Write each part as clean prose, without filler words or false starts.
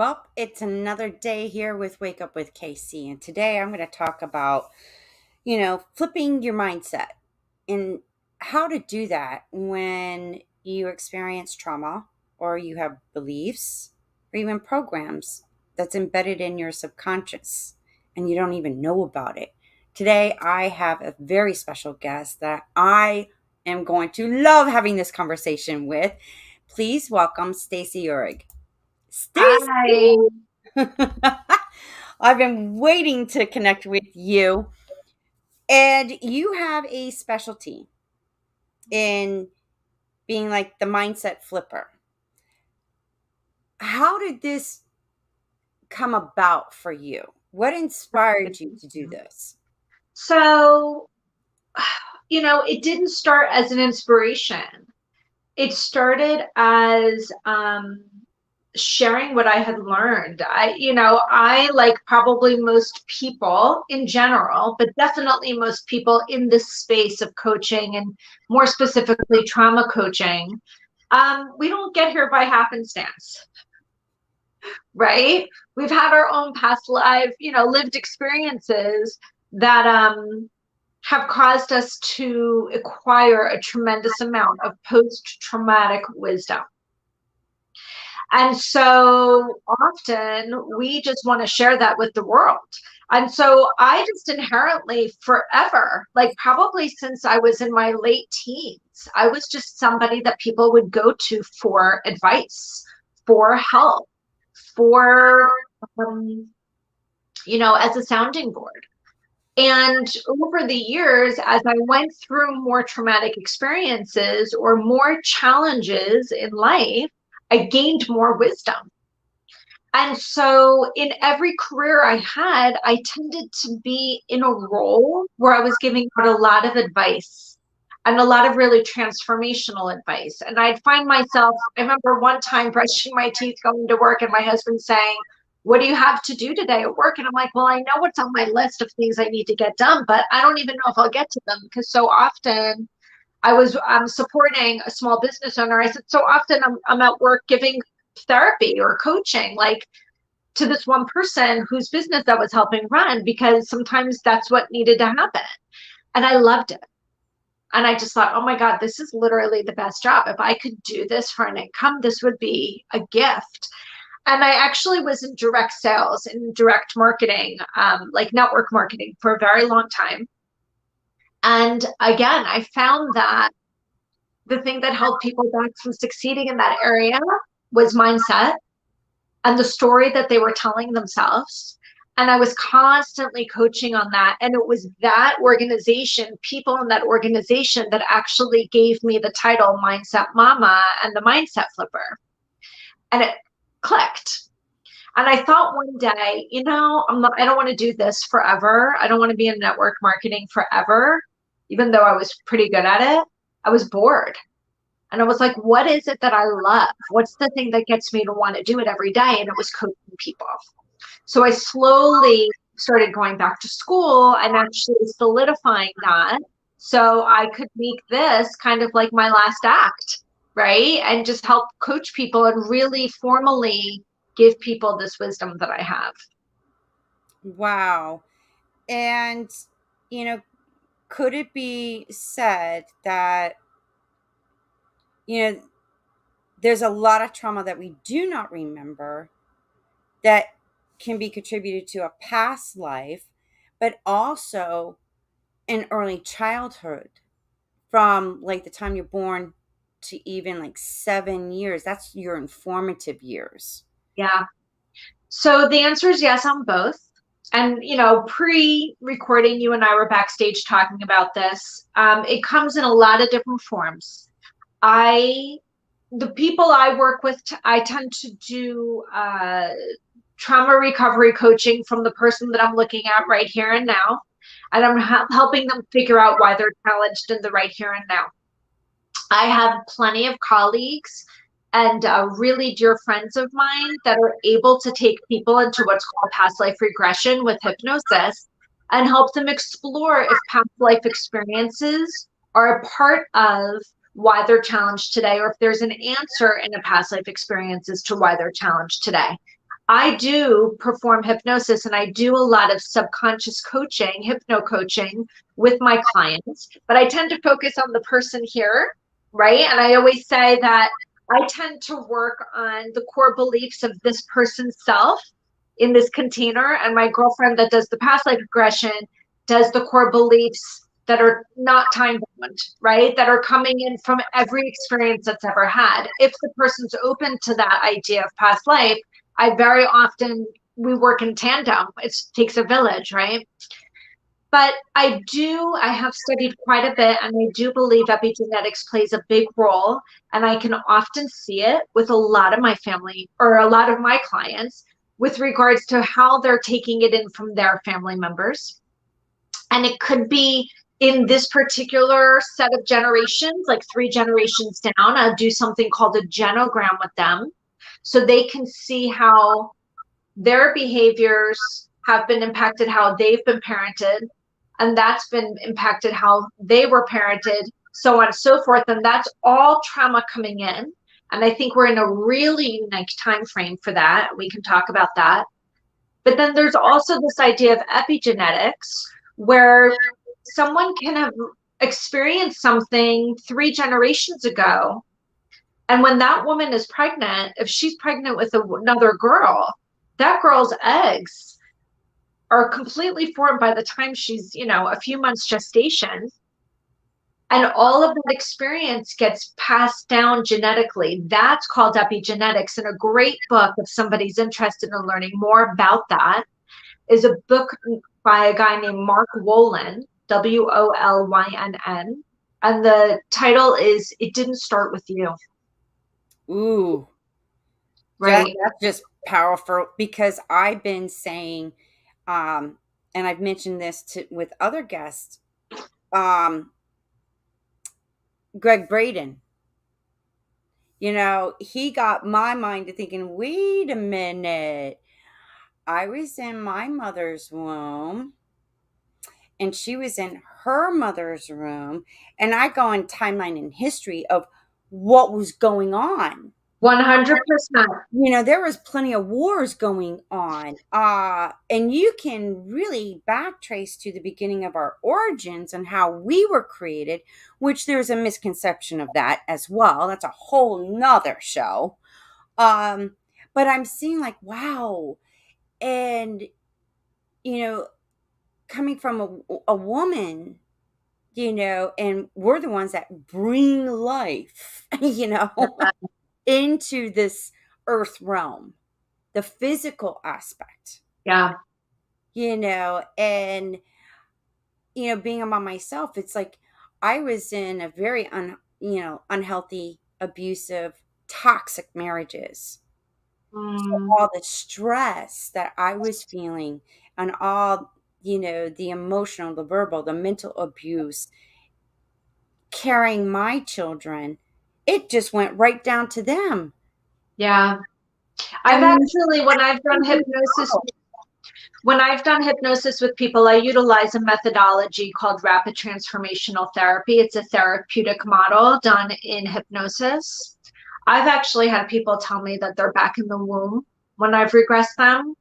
Well, it's another day here with Wake Up with KC. And today I'm going to talk about, flipping your mindset and how to do that when you experience trauma or you have beliefs or even programs that's embedded in your subconscious and you don't even know about it. Today, I have a very special guest that I am going to love having this conversation with. Please welcome Stacey Uhrig. Hi. Stacy. I've been waiting to connect with you. And you have a specialty in being like the mindset flipper. How did this come about for you? What inspired you to do this? So, it didn't start as an inspiration. It started as sharing what I had learned. I like probably most people in general, but definitely most people in this space of coaching and more specifically trauma coaching. We don't get here by happenstance, right? We've had our own past life, lived experiences that have caused us to acquire a tremendous amount of post-traumatic wisdom. And so often we just want to share that with the world. And so I just inherently forever, like probably since I was in my late teens, I was just somebody that people would go to for advice, for help, for, um, as a sounding board. And over the years, as I went through more traumatic experiences or more challenges in life, I gained more wisdom. And so in every career I had, I tended to be in a role where I was giving out a lot of advice and a lot of really transformational advice. And I'd find myself, I remember one time brushing my teeth going to work and my husband saying, "What do you have to do today at work?" And I'm like, "Well, I know what's on my list of things I need to get done, but I don't even know if I'll get to them." Because so often I'm supporting a small business owner. I said, so often I'm at work giving therapy or coaching, like to this one person whose business I was helping run, because sometimes that's what needed to happen. And I loved it. And I just thought, oh my God, this is literally the best job. If I could do this for an income, this would be a gift. And I actually was in direct sales and direct marketing, like network marketing for a very long time. And again, I found that the thing that held people back from succeeding in that area was mindset and the story that they were telling themselves. And I was constantly coaching on that. And it was that organization, people in that organization, that actually gave me the title Mindset Mama and the Mindset Flipper. And it clicked. And I thought one day, I don't want to do this forever. I don't want to be in network marketing forever, even though I was pretty good at it. I was bored. And I was like, what is it that I love? What's the thing that gets me to want to do it every day? And it was coaching people. So I slowly started going back to school and actually solidifying that so I could make this kind of like my last act, right? And just help coach people and really formally give people this wisdom that I have. Wow. And, you know, could it be said that, you know, there's a lot of trauma that we do not remember that can be contributed to a past life, but also in early childhood from like the time you're born to even like 7 years. That's your informative years. Yeah. So the answer is yes on both. And, pre-recording, you and I were backstage talking about this. It comes in a lot of different forms. The people I work with, I tend to do trauma recovery coaching from the person that I'm looking at right here and now. And I'm helping them figure out why they're challenged in the right here and now. I have plenty of colleagues and really dear friends of mine that are able to take people into what's called past life regression with hypnosis and help them explore if past life experiences are a part of why they're challenged today, or if there's an answer in a past life experience as to why they're challenged today. I do perform hypnosis and I do a lot of subconscious coaching, hypno coaching with my clients, but I tend to focus on the person here, right? And I always say that I tend to work on the core beliefs of this person's self in this container. And my girlfriend that does the past life regression does the core beliefs that are not time bound, right? That are coming in from every experience that's ever had. If the person's open to that idea of past life, I very often, we work in tandem. It takes a village, right? But I have studied quite a bit, and I do believe epigenetics plays a big role. And I can often see it with a lot of my family or a lot of my clients with regards to how they're taking it in from their family members. And it could be in this particular set of generations, like 3 generations down. I'll do something called a genogram with them so they can see how their behaviors have been impacted, how they've been parented, and that's been impacted how they were parented, so on and so forth. And that's all trauma coming in. And I think we're in a really unique time frame for that. We can talk about that. But then there's also this idea of epigenetics, where someone can have experienced something 3 generations ago. And when that woman is pregnant, if she's pregnant with another girl, that girl's eggs are completely formed by the time she's, a few months gestation. And all of that experience gets passed down genetically. That's called epigenetics. And a great book, if somebody's interested in learning more about that, is a book by a guy named Mark Wolynn, Wolynn. And the title is It Didn't Start With You. Ooh, Right. that's just powerful because I've been saying, and I've mentioned this with other guests, um, Greg Braden. He got my mind to thinking, wait a minute. I was in my mother's womb and she was in her mother's room. And I go in timeline in history of what was going on. 100%. There was plenty of wars going on. And you can really backtrace to the beginning of our origins and how we were created, which there's a misconception of that as well. That's a whole nother show. But I'm seeing like, wow. And, you know, coming from a woman, and we're the ones that bring life, into this earth realm, the physical aspect, Yeah. and being a mom myself, it's like I was in a very unhealthy, abusive, toxic marriages. So Mm, all the stress that I was feeling and all, the emotional, the verbal, the mental abuse, carrying my children, it just went right down to them. yeah. I've And actually, when I've done hypnosis with people, I utilize a methodology called rapid transformational therapy. It's a therapeutic model done in hypnosis. I've actually had people tell me that they're back in the womb when I've regressed them.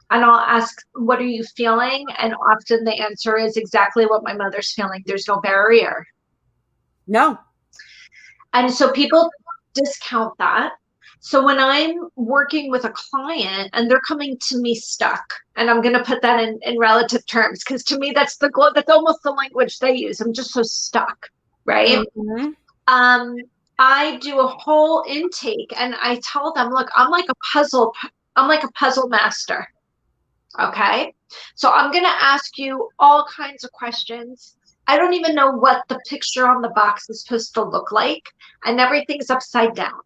And I'll ask, what are you feeling? And often the answer is exactly what my mother's feeling. There's no barrier. no. And so people discount that. So when I'm working with a client and they're coming to me stuck, and I'm going to put that in relative terms, because to me, that's almost the language they use. I'm just so stuck, right? Mhm. Um, I do a whole intake and I tell them, look, I'm like a puzzle master. Okay. So I'm going to ask you all kinds of questions. I don't even know what the picture on the box is supposed to look like, and everything's upside down.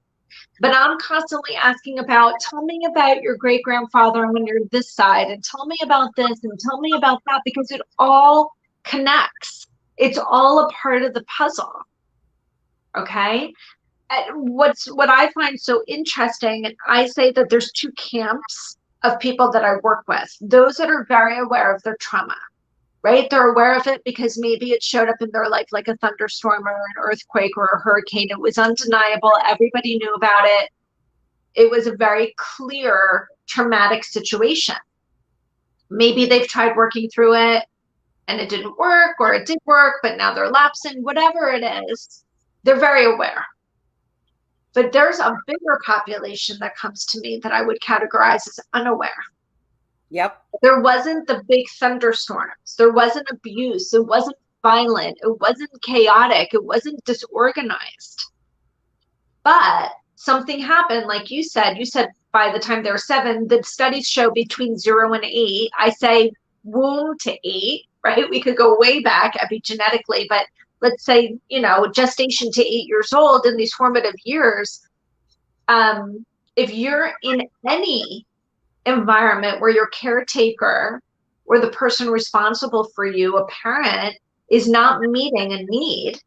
But I'm constantly asking about, tell me about your great grandfather on your this side, and tell me about this, and tell me about that, because it all connects. It's all a part of the puzzle. Okay. And what I find so interesting, and I say that there's 2 camps of people that I work with. Those that are very aware of their trauma, right? They're aware of it because maybe it showed up in their life like a thunderstorm or an earthquake or a hurricane. It was undeniable. Everybody knew about it. It was a very clear traumatic situation. Maybe they've tried working through it and it didn't work, or it did work, but now they're lapsing, whatever it is, they're very aware. But there's a bigger population that comes to me that I would categorize as unaware. Yep. There wasn't the big thunderstorms. There wasn't abuse. It wasn't violent. It wasn't chaotic. It wasn't disorganized. But something happened, like you said by the time they were 7, the studies show between 0 and 8. I say womb to 8, right? We could go way back epigenetically, but let's say, gestation to 8 years old in these formative years. If you're in any environment where your caretaker or the person responsible for you, a parent, is not meeting a need,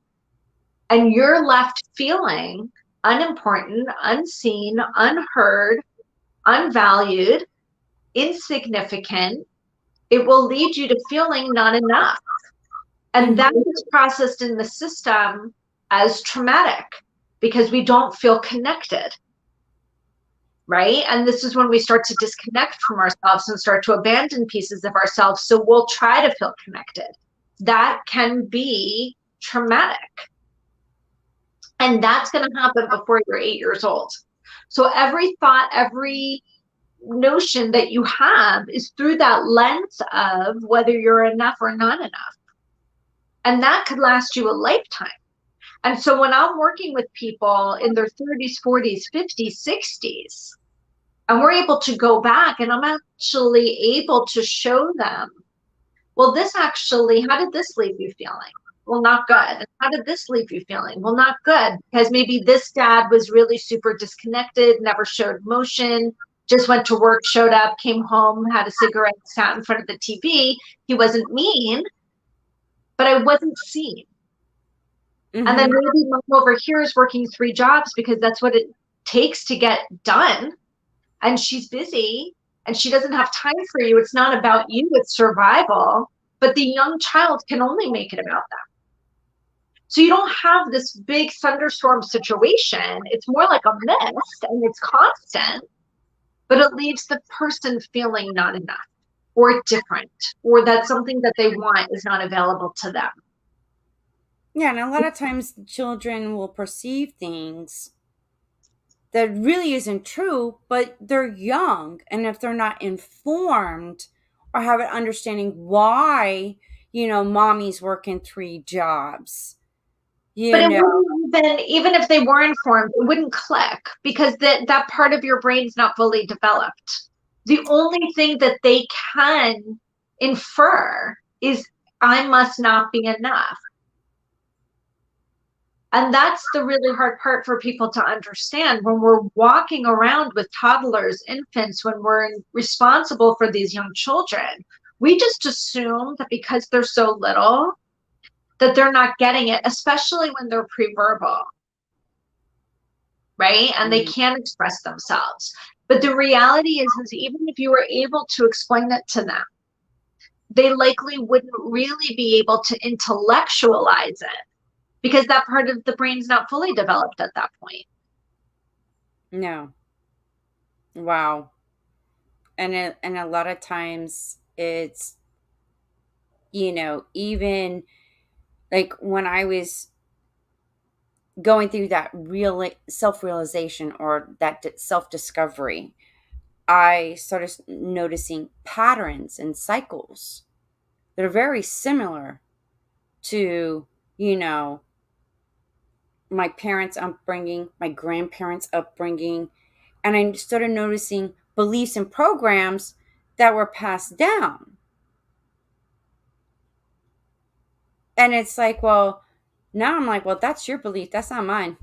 and you're left feeling unimportant, unseen, unheard, unvalued, insignificant, it will lead you to feeling not enough. And that is processed in the system as traumatic because we don't feel connected. Right? And this is when we start to disconnect from ourselves and start to abandon pieces of ourselves. So we'll try to feel connected. That can be traumatic. And that's going to happen before you're 8 years old. So every thought, every notion that you have is through that lens of whether you're enough or not enough. And that could last you a lifetime. And so when I'm working with people in their 30s, 40s, 50s, 60s, and we're able to go back and I'm actually able to show them, well, this actually, how did this leave you feeling? Well, not good. And how did this leave you feeling? Well, not good, because maybe this dad was really super disconnected, never showed emotion, just went to work, showed up, came home, had a cigarette, sat in front of the TV. He wasn't mean, but I wasn't seen. And then maybe mom over here is working 3 jobs because that's what it takes to get done. And she's busy and she doesn't have time for you. It's not about you, it's survival. But the young child can only make it about them. So you don't have this big thunderstorm situation. It's more like a mist and it's constant, but it leaves the person feeling not enough or different, or that something that they want is not available to them. Yeah, and a lot of times children will perceive things that really isn't true, but they're young. And if they're not informed or have an understanding why, mommy's working 3 jobs, But it wouldn't even if they were informed, it wouldn't click because that part of your brain's not fully developed. The only thing that they can infer is I must not be enough. And that's the really hard part for people to understand when we're walking around with toddlers, infants, when we're responsible for these young children. We just assume that because they're so little, that they're not getting it, especially when they're pre-verbal, right? And they can't express themselves. But the reality is even if you were able to explain it to them, they likely wouldn't really be able to intellectualize it because that part of the brain's not fully developed at that point. No. Wow. And a lot of times it's, even like when I was going through that real self-realization or that self-discovery, I started noticing patterns and cycles that are very similar to, my parents' upbringing, my grandparents' upbringing, and I started noticing beliefs and programs that were passed down. And it's like, well, now I'm like, well, that's your belief. That's not mine.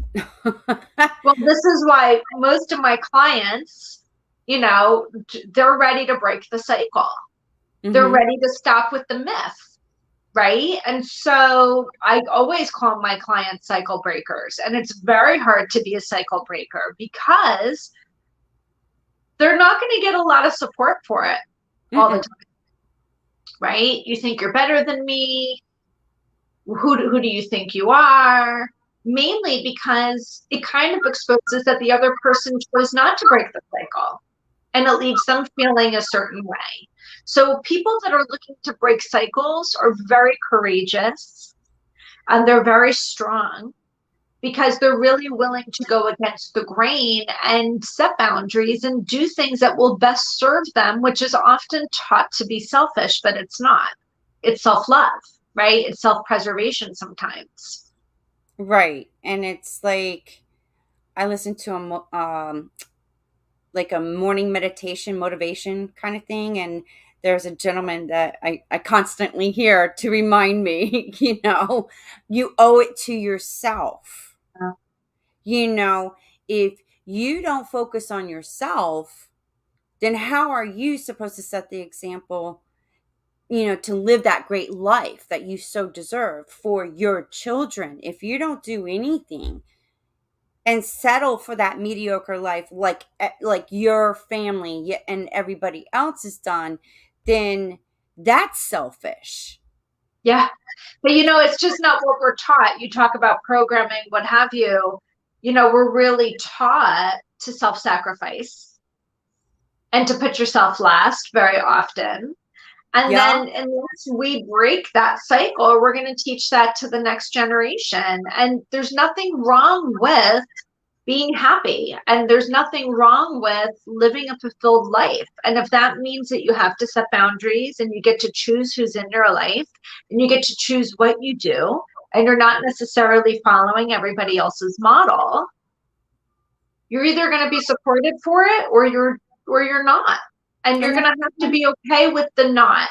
Well, this is why most of my clients, they're ready to break the cycle. They're ready to stop with the myth, right? And so I always call my clients cycle breakers. And it's very hard to be a cycle breaker because they're not going to get a lot of support for it all the time, right? You think you're better than me. Who do you think you are? Mainly because it kind of exposes that the other person chose not to break the cycle. and it leaves them feeling a certain way. So people that are looking to break cycles are very courageous and they're very strong because they're really willing to go against the grain and set boundaries and do things that will best serve them, which is often taught to be selfish, but it's not. It's self-love, right? It's self-preservation sometimes. Right. And it's like I listen to like a morning meditation motivation kind of thing, and there's a gentleman that I constantly hear to remind me, you owe it to yourself. You know, if you don't focus on yourself, then how are you supposed to set the example, to live that great life that you so deserve for your children? If you don't do anything and settle for that mediocre life like your family and everybody else is done, then that's selfish. Yeah. But it's just not what we're taught. You talk about programming, what have you. We're really taught to self-sacrifice and to put yourself last very often. And Yeah. then unless we break that cycle, we're going to teach that to the next generation. And there's nothing wrong with being happy. And there's nothing wrong with living a fulfilled life. And if that means that you have to set boundaries and you get to choose who's in your life and you get to choose what you do, and you're not necessarily following everybody else's model, you're either going to be supported for it or you're not. And you're And going that, to have to be okay with the not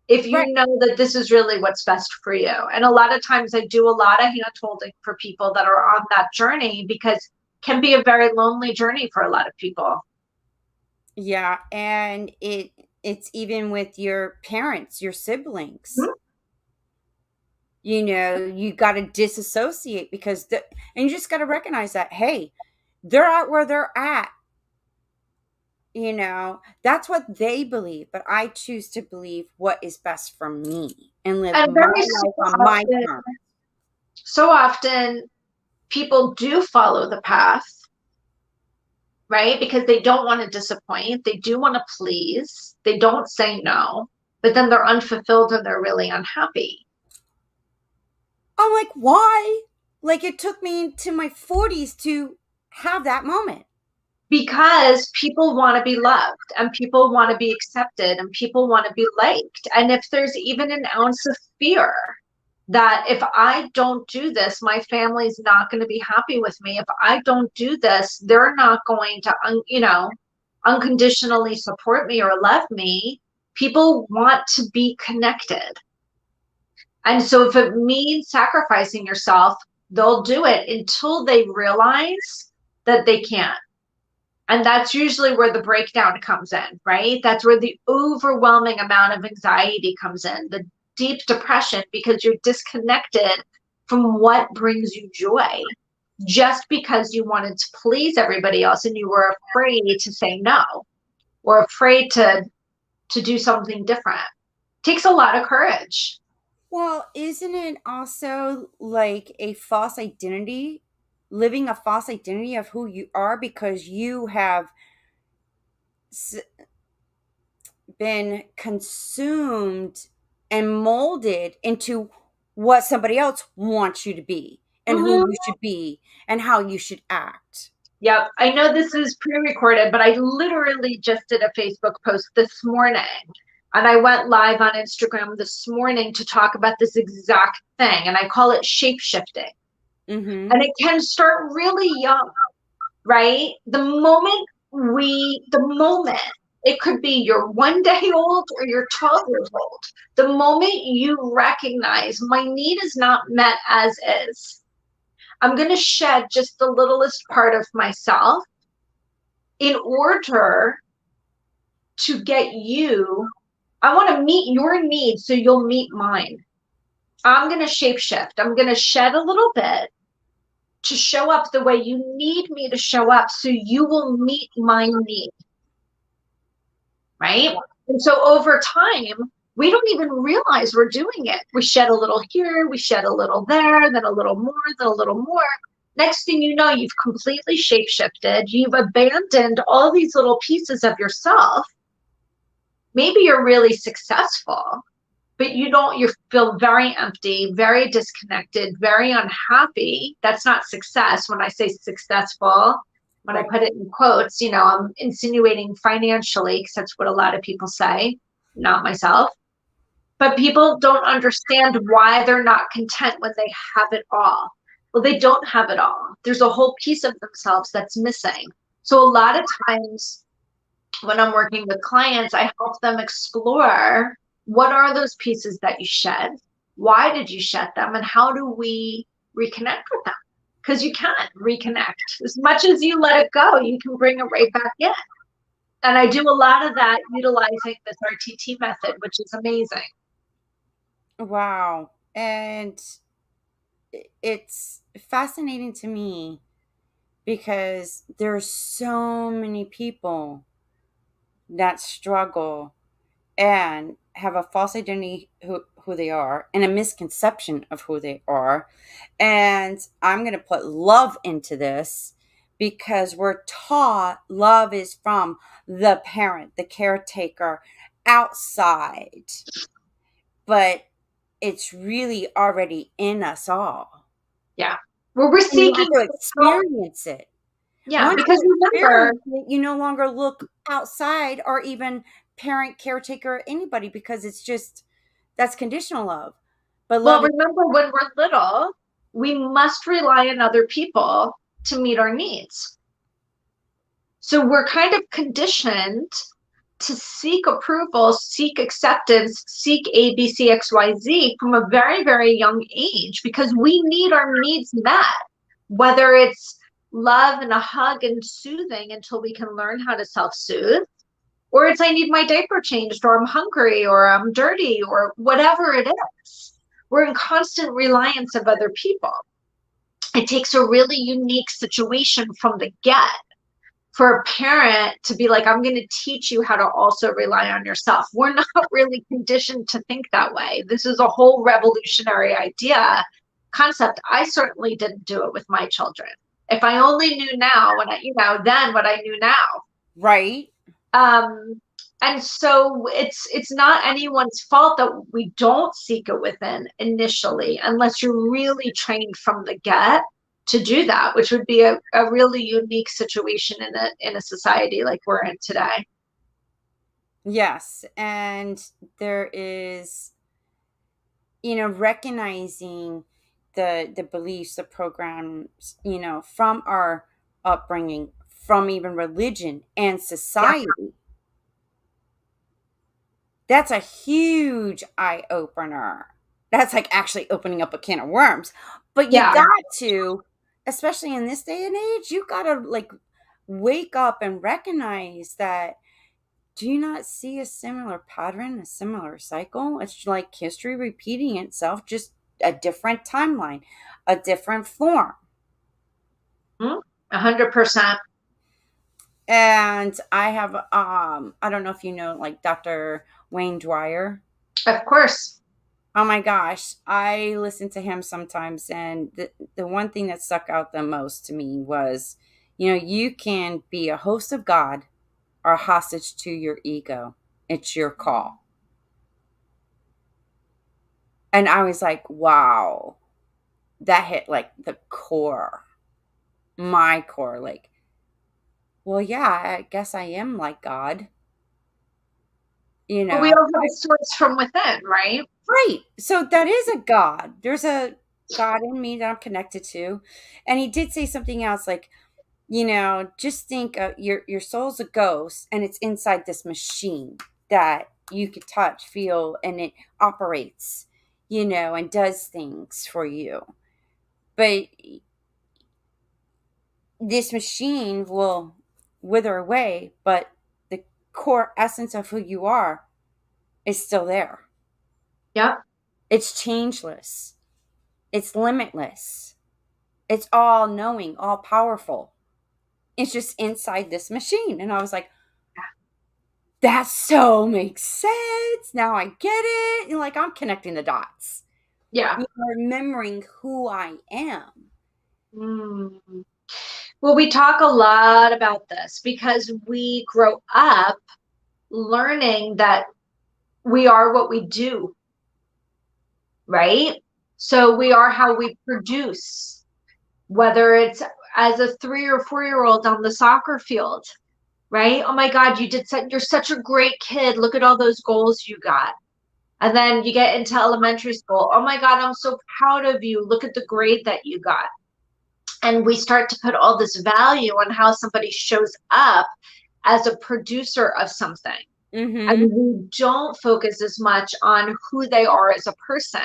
if you right. know that this is really what's best for you. And a lot of times I do a lot of hand holding for people that are on that journey because it can be a very lonely journey for a lot of people. Yeah, and it's even with your parents, your siblings. You got to disassociate because and you just got to recognize that, hey, they're out where they're at. That's what they believe, but I choose to believe what is best for me and live And my very life on my terms. so often people do follow the path, right? Because they don't want to disappoint, they do want to please, they don't say no, but then they're unfulfilled and they're really unhappy. I'm like, why? Like, it took me to my 40s to have that moment. Because people want to be loved and people want to be accepted and people want to be liked. And if there's even an ounce of fear that if I don't do this, my family's not going to be happy with me. If I don't do this, they're not going to, unconditionally support me or love me. People want to be connected. And so if it means sacrificing yourself, they'll do it until they realize that they can't. And that's usually where the breakdown comes in, right? That's where the overwhelming amount of anxiety comes in, the deep depression, because you're disconnected from what brings you joy just because you wanted to please everybody else and you were afraid to say no or afraid to do something different. It takes a lot of courage. Well, isn't it also like a false identity? Living a false identity of who you are because you have s- been consumed and molded into what somebody else wants you to be and who Mm-hmm. you should be and how you should act. Yep. I know this is pre-recorded, but I literally just did a Facebook post this morning. And I went live on Instagram this morning to talk about this exact thing. And I call it shape shifting. Mm-hmm. And it can start really young, right? The moment it could be you're 1 day old or you're 12 years old. The moment you recognize my need is not met as is, I'm going to shed just the littlest part of myself in order to get you. I want to meet your needs so you'll meet mine. I'm going to shape shift. I'm going to shed a little bit to show up the way you need me to show up so you will meet my need. Right? And so over time, we don't even realize we're doing it. We shed a little here, we shed a little there, then a little more, then a little more. Next thing you know, you've completely shapeshifted. You've abandoned all these little pieces of yourself. Maybe you're really successful, but you feel very empty, very disconnected, very unhappy. That's not success. When I say successful, when I Right. put it in quotes, I'm insinuating financially because that's what a lot of people say, not myself. But people don't understand why they're not content when they have it all. Well, they don't have it all. There's a whole piece of themselves that's missing. So a lot of times when I'm working with clients, I help them explore what are those pieces that you shed? Why did you shed them? And how do we reconnect with them? Because you can't reconnect. As much as you let it go, you can bring it right back in. And I do a lot of that utilizing this RTT method, which is amazing. Wow. And it's fascinating to me because there's so many people that struggle and have a false identity who they are and a misconception of who they are. And I'm going to put love into this because we're taught love is from the parent, the caretaker, outside, but it's really already in us all. Yeah. Well, we're And you seeking, have to experience it. yeah, Once because you remember, experience it, you no longer look outside or even parent, caretaker, anybody because it's just that's conditional love. But well, love is remember when we're little, we must rely on other people to meet our needs. So we're kind of conditioned to seek approval, seek acceptance, seek A, B, C, X, Y, Z from a very, very young age because we need our needs met, whether it's love and a hug and soothing until we can learn how to self soothe, or it's I need my diaper changed, or I'm hungry, or I'm dirty, or whatever it is. We're in constant reliance of other people. It takes a really unique situation from the get for a parent to be like, I'm going to teach you how to also rely on yourself. We're not really conditioned to think that way. This is a whole revolutionary idea, concept. I certainly didn't do it with my children. If I only knew now, then what I knew now. right. Um, and so it's not anyone's fault that we don't seek it within initially, unless you're really trained from the get to do that, which would be a really unique situation in a society like we're in today. Yes. And there is, recognizing the beliefs, the programs, from our upbringing, from even religion and Yeah, society. That's a huge eye opener. That's like actually opening up a can of worms. But you yeah. got to, especially in this day and age, you got to like wake up and recognize that do you not see a similar pattern, a similar cycle? It's like history repeating itself, just a different timeline, a different form. 100%. And I have I don't know if you know like Dr. Wayne Dwyer. Of course. Oh my gosh, I listen to him sometimes, and the one thing that stuck out the most to me was, you can be a host of God or a hostage to your ego. It's your call. And I was like, wow, that hit like the core, my core. Like, well, yeah, I guess I am like God, you But we know. all have a source from within, right? Right. So that is a God. There's a God in me that I'm connected to. And he did say something else like, just think your soul's a ghost and it's inside this machine that you could touch, feel, and it operates, and does things for you. But this machine will wither away, but the core essence of who you are is still there. Yep. It's changeless, it's limitless, it's all knowing, all powerful. It's just inside this machine. And I was like, that so makes sense. Now I get it. I'm connecting the dots. Yeah. Remembering who I am. Mm. Well, we talk a lot about this because we grow up learning that we are what we do, right? So we are how we produce, whether it's as a 3 or 4 year old on the soccer field, right? Oh my God, you're such a great kid. Look at all those goals you got. And then you get into elementary school. Oh my God, I'm so proud of you. Look at the grade that you got. And we start to put all this value on how somebody shows up as a producer of something. And Mm-hmm. we don't focus as much on who they are as a person.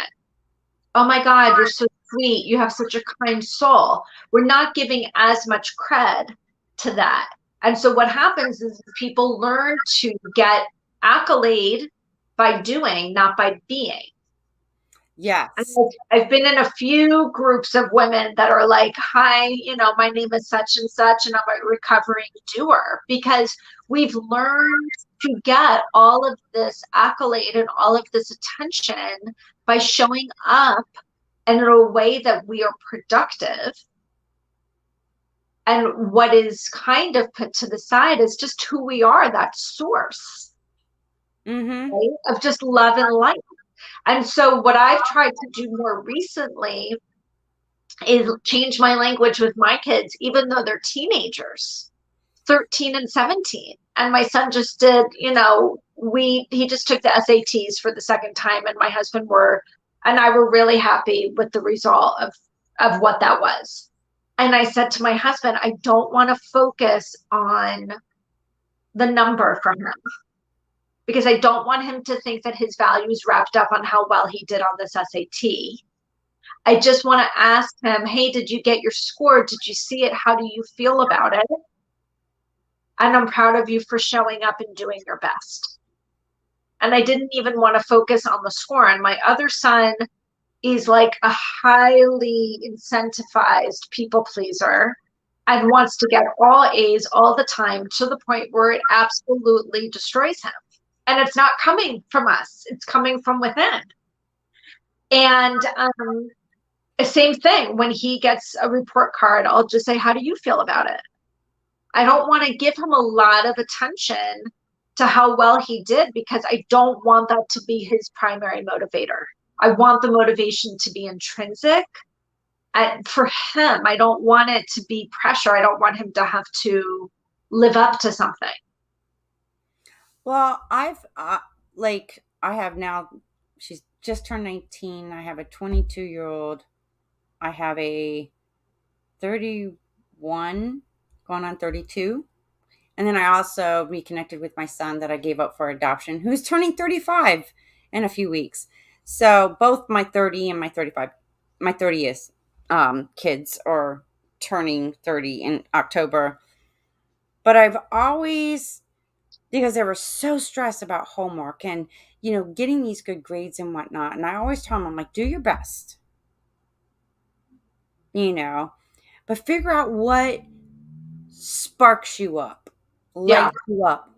Oh my God, you're so sweet. You have such a kind soul. We're not giving as much cred to that. And so what happens is people learn to get accolade by doing, not by being. And Yes. I've been in a few groups of women that are like, hi, my name is such and I'm a recovering doer, because we've learned to get all of this accolade and all of this attention by showing up and in a way that we are productive. And what is kind of put to the side is just who we are, that source, Mm-hmm. right? Of just love and light. And so what I've tried to do more recently is change my language with my kids, even though they're teenagers, 13 and 17. And my son just did, he just took the SATs for the second time, and my husband and I were really happy with the result of what that was. And I said to my husband, I don't want to focus on the number from him, because I don't want him to think that his value is wrapped up on how well he did on this SAT. I just want to ask him, hey, did you get your score? Did you see it? How do you feel about it? And I'm proud of you for showing up and doing your best. And I didn't even want to focus on the score. And my other son is like a highly incentivized people pleaser and wants to get all A's all the time, to the point where it absolutely destroys him. And it's not coming from us, it's coming from within. And same thing, when he gets a report card, I'll just say, how do you feel about it? I don't want to give him a lot of attention to how well he did, because I don't want that to be his primary motivator. I want the motivation to be intrinsic. And for him, I don't want it to be pressure. I don't want him to have to live up to something. Well, I have now, she's just turned 19. I have a 22-year-old. I have a 31 going on 32. And then I also reconnected with my son that I gave up for adoption, who's turning 35 in a few weeks. So both my 30 and my 30th kids are turning 30 in October. But I've always, because they were so stressed about homework and, getting these good grades and whatnot. And I always tell them, I'm like, do your best, you know, but figure out what sparks you up, Yeah, lights you up.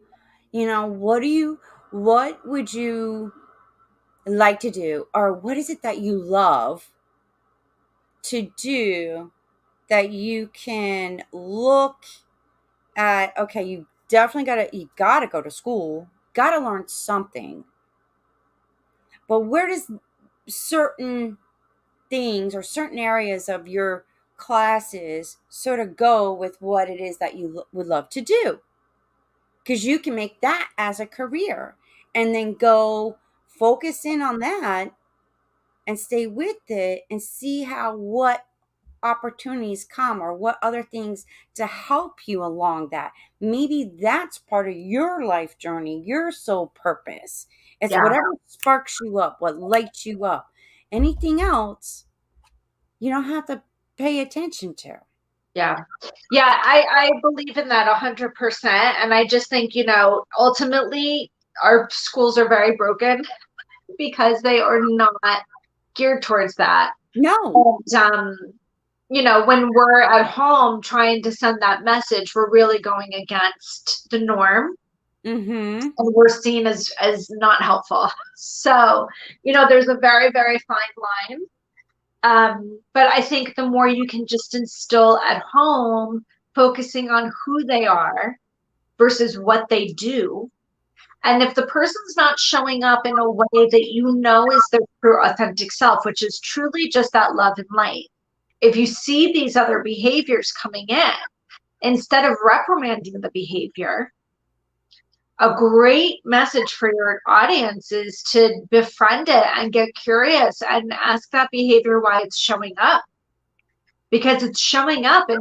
What would you like to do? Or what is it that you love to do that you can look at? Okay, you gotta go to school, gotta learn something. But where does certain things or certain areas of your classes sort of go with what it is that you would love to do? Because you can make that as a career and then go focus in on that and stay with it and see how what opportunities come or what other things to help you along that. Maybe that's part of your life journey, your soul purpose. It's yeah, whatever sparks you up, what lights you up. Anything else, you don't have to pay attention to. yeah. Yeah, I believe in that 100%. And I just think, ultimately our schools are very broken because they are not geared towards that. No. And when we're at home trying to send that message, we're really going against the norm, Mm-hmm. and we're seen as not helpful. So, there's a very, very fine line. But I think the more you can just instill at home, focusing on who they are versus what they do. And if the person's not showing up in a way that you know is their true authentic self, which is truly just that love and light, if you see these other behaviors coming in, instead of reprimanding the behavior, a great message for your audience is to befriend it and get curious and ask that behavior why it's showing up, because it's showing up in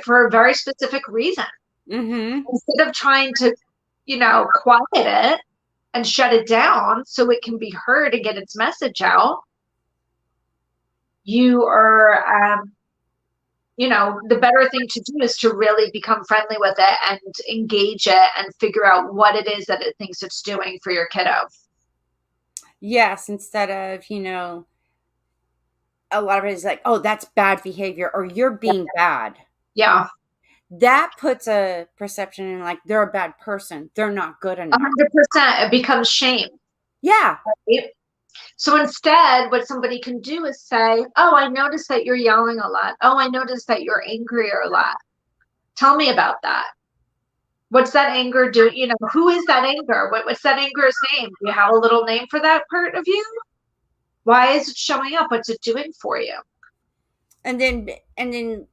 for a very specific reason. Mm-hmm. Instead of trying to, quiet it and shut it down so it can be heard and get its message out, you are the better thing to do is to really become friendly with it and engage it and figure out what it is that it thinks it's doing for your kiddo. Yes, instead of, a lot of it is like, oh, that's bad behavior or you're being bad. Yeah, That puts a perception in like they're a bad person. They're not good enough. 100%. It becomes shame. Yeah. Right? So instead, what somebody can do is say, oh, I noticed that you're yelling a lot. Oh, I noticed that you're angry a lot. Tell me about that. What's that anger doing? Who is that anger? What's that anger's name? Do you have a little name for that part of you? Why is it showing up? What's it doing for you? And then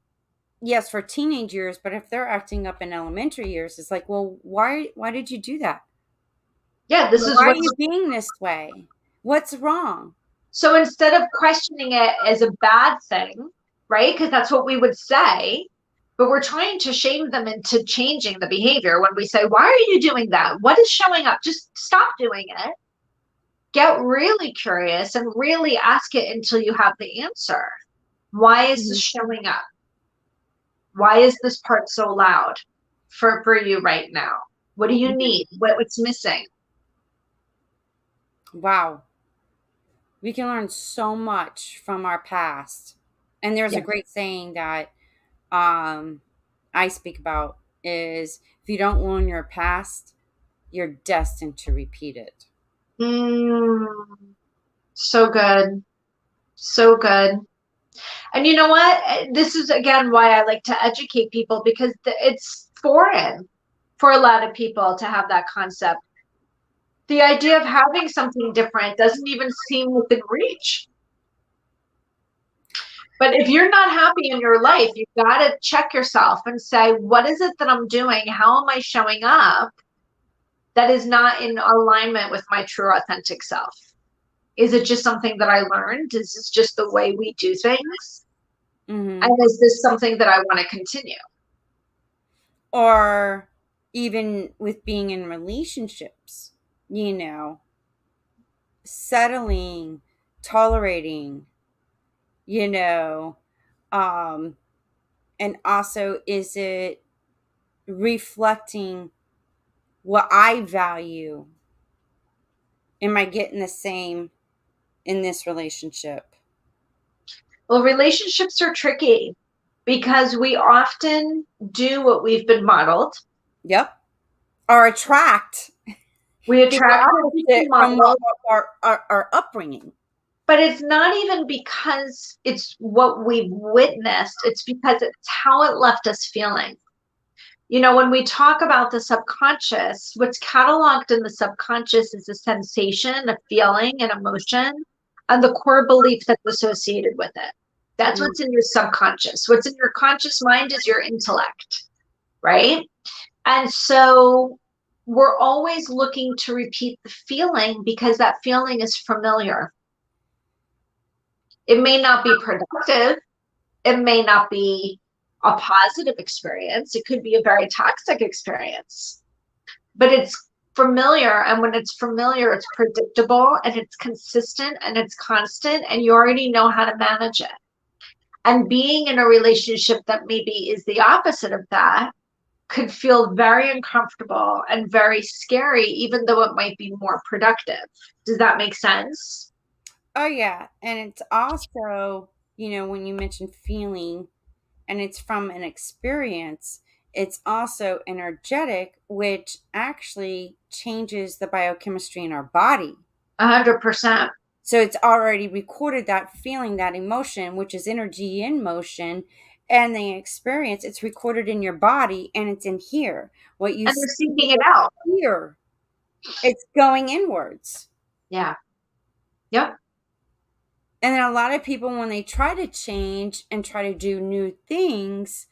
yes, for teenage years, but if they're acting up in elementary years, it's like, well, why did you do that? Yeah, this is Why are what's you being this way? What's wrong? so instead of questioning it as a bad thing, right? Because that's what we would say, but we're trying to shame them into changing the behavior when we say, why are you doing that? What is showing up? Just stop doing it. Get really curious and really ask it until you have the answer. Why is this Mhm. showing up? Why is this part so loud for you right now? What do you Mhm. need? What's missing? Wow. We can learn so much from our past. And there's Yeah. a great saying that um, I speak about is if you don't learn your past, you're destined to repeat it. Mm, so good. So good. And you know what? This is again why I like to educate people, because it's foreign for a lot of people to have that concept. The idea of having something different doesn't even seem within reach. But if you're not happy in your life, you've got to check yourself and say, what is it that I'm doing? How am I showing up that is not in alignment with my true authentic self? Is it just something that I learned? Is this just the way we do things? And Hmm. is this something that I want to continue? Or even with being in relationships, settling, tolerating, you know, um, and also is it reflecting what I value? Am I getting the same in this relationship? Well, relationships are tricky because we often do what we've been modeled. Yep. Or attract We the attract what we've been opposite from modeled, our upbringing. but it's not even because it's what we've witnessed, it's because it's how it left us feeling. When we talk about the subconscious, what's cataloged in the subconscious is a sensation, a feeling, an emotion, and the core belief that's associated with it. That's Mm. what's in your subconscious. What's in your conscious mind is your intellect, right? And so we're always looking to repeat the feeling because that feeling is familiar. It may not be productive, it may not be a positive experience, it could be a very toxic experience, but it's familiar. And when it's familiar, it's predictable and it's consistent and it's constant, and you already know how to manage it. And being in a relationship that maybe is the opposite of that could feel very uncomfortable and very scary, even though it might be more productive. Does that make sense? Oh yeah, and it's also, when you mention feeling and it's from an experience, it's also energetic, which actually changes the biochemistry in our body. 100%. So it's already recorded that feeling, that emotion, which is energy in motion, and the experience. It's recorded in your body and it's in here. What you And they're see, seeking it out. here, it's going inwards. Yeah. Yep. And then a lot of people, when they try to change and try to do new things,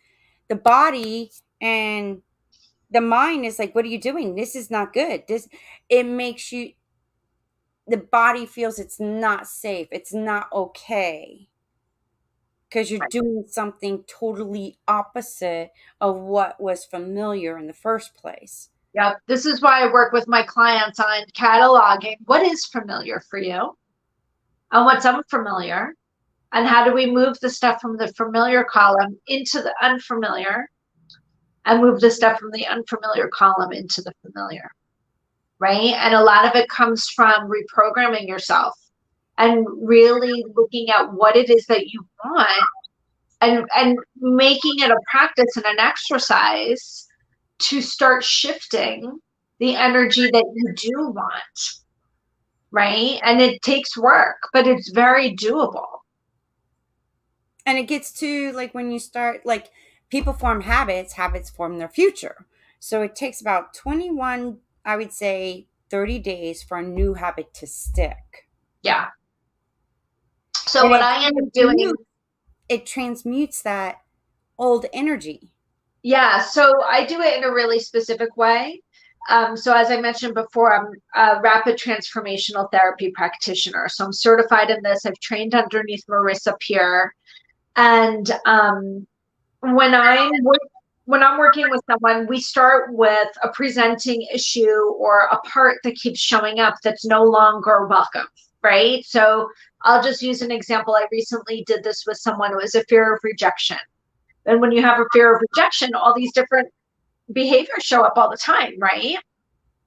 the body and the mind is like, what are you doing? This is not good. This, it makes you, the body feels it's not safe. It's not okay because you're Right. doing something totally opposite of what was familiar in the first place. Yep. This is why I work with my clients on cataloging what is familiar for you and what's unfamiliar, and how do we move the stuff from the familiar column into the unfamiliar and move the stuff from the unfamiliar column into the familiar, right? And a lot of it comes from reprogramming yourself and really looking at what it is that you want, and making it a practice and an exercise to start shifting the energy that you do want, right? And it takes work, but it's very doable. And it gets to like when you start, like people form habits, habits form their future. So it takes about 21, I would say 30 days for a new habit to stick. Yeah. So And what I end up doing, it transmutes that old energy. yeah, so I do it in a really specific way. So as I mentioned before, I'm a rapid transformational therapy practitioner. So I'm certified in this. I've trained underneath Marissa Peer. And when I'm when I'm working with someone, we start with a presenting issue or a part that keeps showing up that's no longer welcome, right? So I'll just use an example. I recently did this with someone who was a fear of rejection. And when you have a fear of rejection, all these different behaviors show up all the time, right?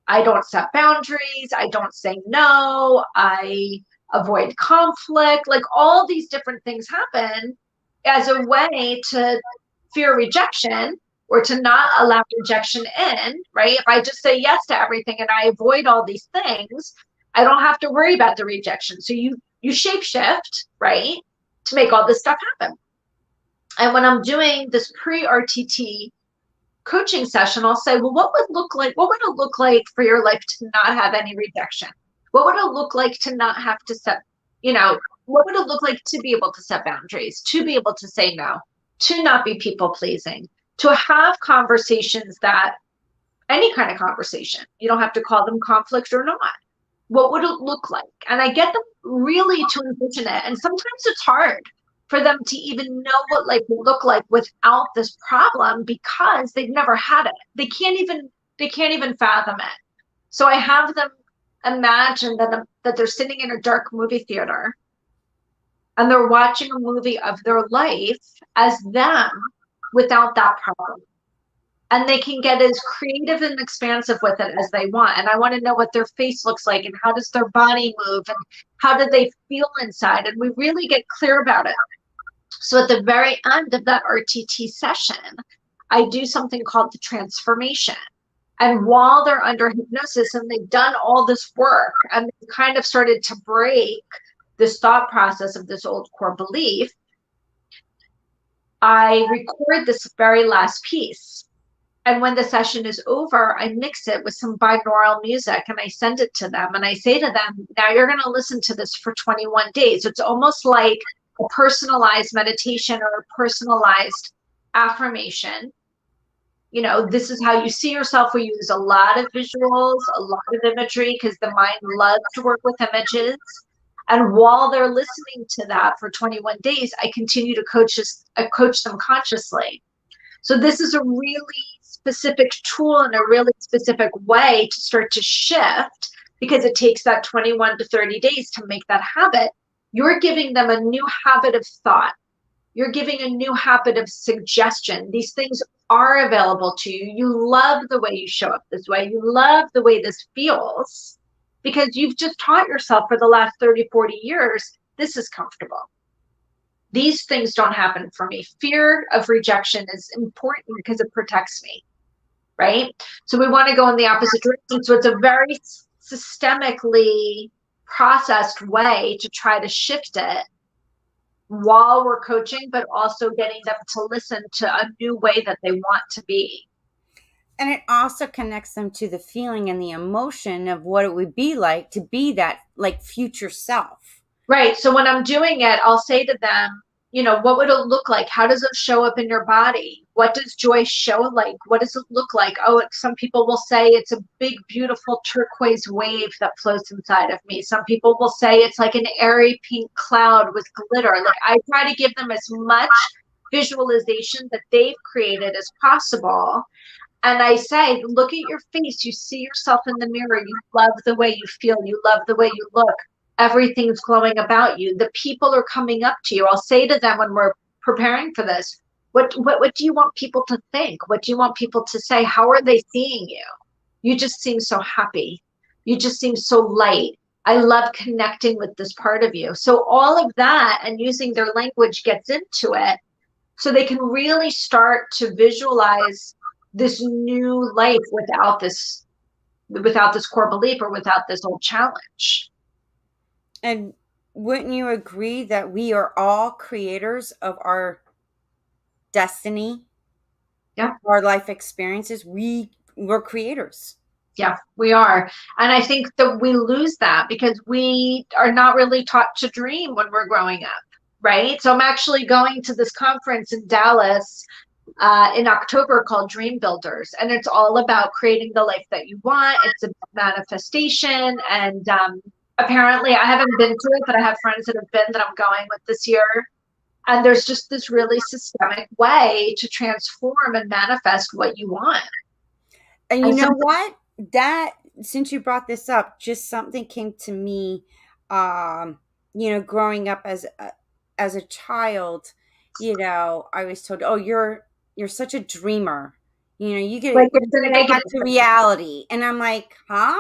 I don't set boundaries. I don't say no. I avoid conflict. Like all these different things happen as a way to fear rejection or to not allow rejection in, right? If I just say yes to everything and I avoid all these things, I don't have to worry about the rejection. So you shape shift, right? To make all this stuff happen. And when I'm doing this pre-RTT coaching session, I'll say, well, what would it look like for your life to not have any rejection? What would it look like to not have to set, what would it look like to be able to set boundaries, to be able to say no, to not be people pleasing, to have conversations that, any kind of conversation, you don't have to call them conflict or not. What would it look like? And I get them really to envision it. And sometimes it's hard for them to even know what life would look like without this problem because they've never had it. They can't even fathom it. So I have them imagine that they're sitting in a dark movie theater and they're watching a movie of their life as them without that problem. And they can get as creative and expansive with it as they want. And I want to know what their face looks like and how does their body move and how do they feel inside. And we really get clear about it. So at the very end of that RTT session, I do something called the transformation. And while they're under hypnosis and they've done all this work and they've kind of started to break this thought process of this old core belief, I record this very last piece. And when the session is over, I mix it with some binaural music and I send it to them. And I say to them, now you're going to listen to this for 21 days. It's almost like a personalized meditation or a personalized affirmation. This is how you see yourself. We use a lot of visuals, a lot of imagery, because the mind loves to work with images. And while they're listening to that for 21 days, I continue to coach them consciously. So this is a really specific tool and a really specific way to start to shift, because it takes that 21 to 30 days to make that habit. You're giving them a new habit of thought. You're giving a new habit of suggestion. These things are available to you. You love the way you show up this way. You love the way this feels because you've just taught yourself for the last 30, 40 years, this is comfortable. These things don't happen for me. Fear of rejection is important because it protects me, right? So we want to go in the opposite direction. So it's a very systemically processed way to try to shift it while we're coaching, but also getting them to listen to a new way that they want to be. And it also connects them to the feeling and the emotion of what it would be like to be that like future self. Right. So when I'm doing it, I'll say to them, you know, what would it look like? How does it show up in your body? What does joy show like? What does it look like? Oh, some people will say it's a big, beautiful turquoise wave that floats inside of me. Some people will say it's like an airy pink cloud with glitter. Like I try to give them as much visualization that they've created as possible. And I say, look at your face. You see yourself in the mirror. You love the way you feel. You love the way you look. Everything's glowing about you. The people are coming up to you. I'll say to them when we're preparing for this, what do you want people to think? What do you want people to say? How are they seeing you? You just seem so happy. You just seem so light. I love connecting with this part of you. So all of that and using their language gets into it so they can really start to visualize this new life without this core belief or without this old challenge. And wouldn't you agree that we are all creators of our destiny, Yeah. our life experiences? We're creators. Yeah, we are. And I think that we lose that because we are not really taught to dream when we're growing up, right? So I'm actually going to this conference in Dallas in October called Dream Builders. And it's all about creating the life that you want. It's a manifestation. And apparently I haven't been to it, but I have friends that have been that I'm going with this year. And there's just this really systemic way to transform and manifest what you want. And you And know so, what? That since you brought this up, just something came to me. Growing up as a child, I was told, "Oh, you're such a dreamer. like, You it's a gotta get back to negative. reality." And I'm like, "Huh?"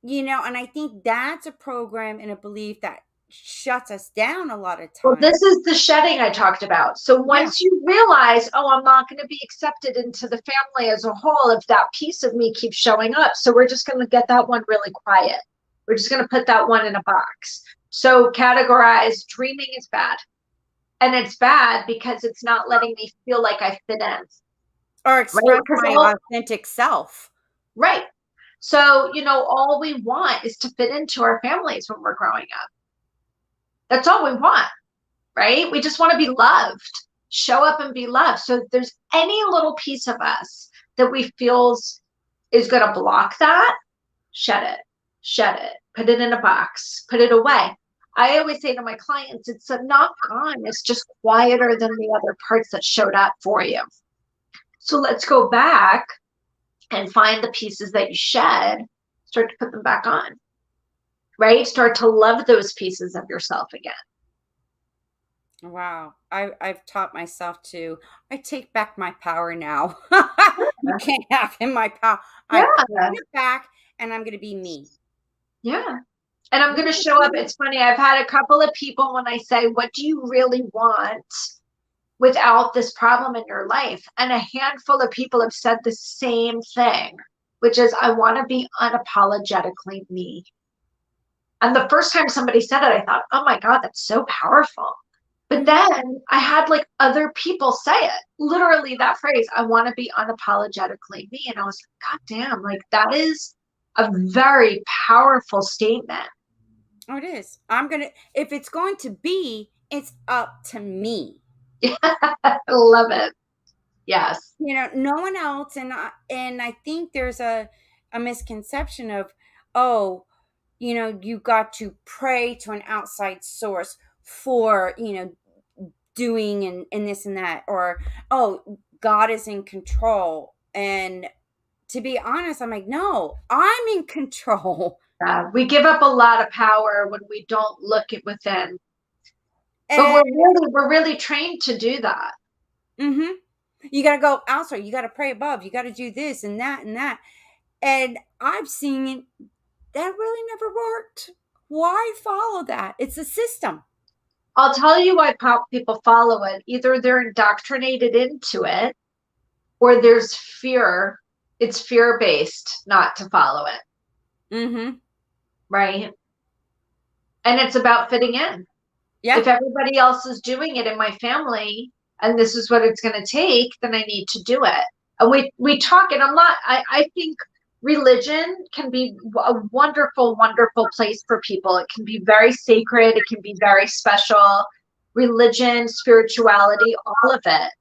And I think that's a program and a belief that shuts us down a lot of Well, times. this is the shedding I talked about. So Yeah. once you realize, oh, I'm not going to be accepted into the family as a whole if that piece of me keeps showing up. So we're just going to get that one really quiet. We're just going to put that one in a box. So categorize dreaming is bad. And it's bad because it's not letting me feel like I fit in. Or Right? express Because my all authentic self. right. So, all we want is to fit into our families when we're growing up. That's all we want. Right? We just want to be loved, show up and be loved. So if there's any little piece of us that we feel is going to block that, shed it, put it in a box, put it away. I always say to my clients, it's not gone. It's just quieter than the other parts that showed up for you. So let's go back and find the pieces that you shed, start to put them back on, right? Start to love those pieces of yourself again. Wow. I've taught myself to I take back my power now. You can't have in my power. I'm Yeah. taking it back and I'm gonna be me. Yeah. And I'm going to show up. It's funny. I've had a couple of people when I say, what do you really want without this problem in your life? And a handful of people have said the same thing, which is, I want to be unapologetically me. And the first time somebody said it, I thought, oh my God, that's so powerful. But Mhm. then I had like other people say it, literally that phrase, I want to be unapologetically me. And I was like, God damn, like that is a very powerful statement. Oh, it is. If it's going to be, it's up to me. I love it. Yes. No one else. And I think there's a misconception of, oh, you got to pray to an outside source for, doing and this and that, or, oh, God is in control. And to be honest, I'm like, no, I'm in control. We give up a lot of power when we don't look it within. But And we're really trained to do that. mhm, you got to go outside, you got to pray above, you got to do this and that and that. And I've seen it that really never worked. Why follow that? It's a system. I'll tell you why people follow it. Either they're indoctrinated into it or there's fear. It's fear based not to follow it. Mhm. right? And it's about fitting in. Yeah. If everybody else is doing it in my family and this is what it's going to take, then I need to do it. And we talk, and I think religion can be a wonderful, wonderful place for people. It can be very sacred. It can be very special. Religion, spirituality, all of it.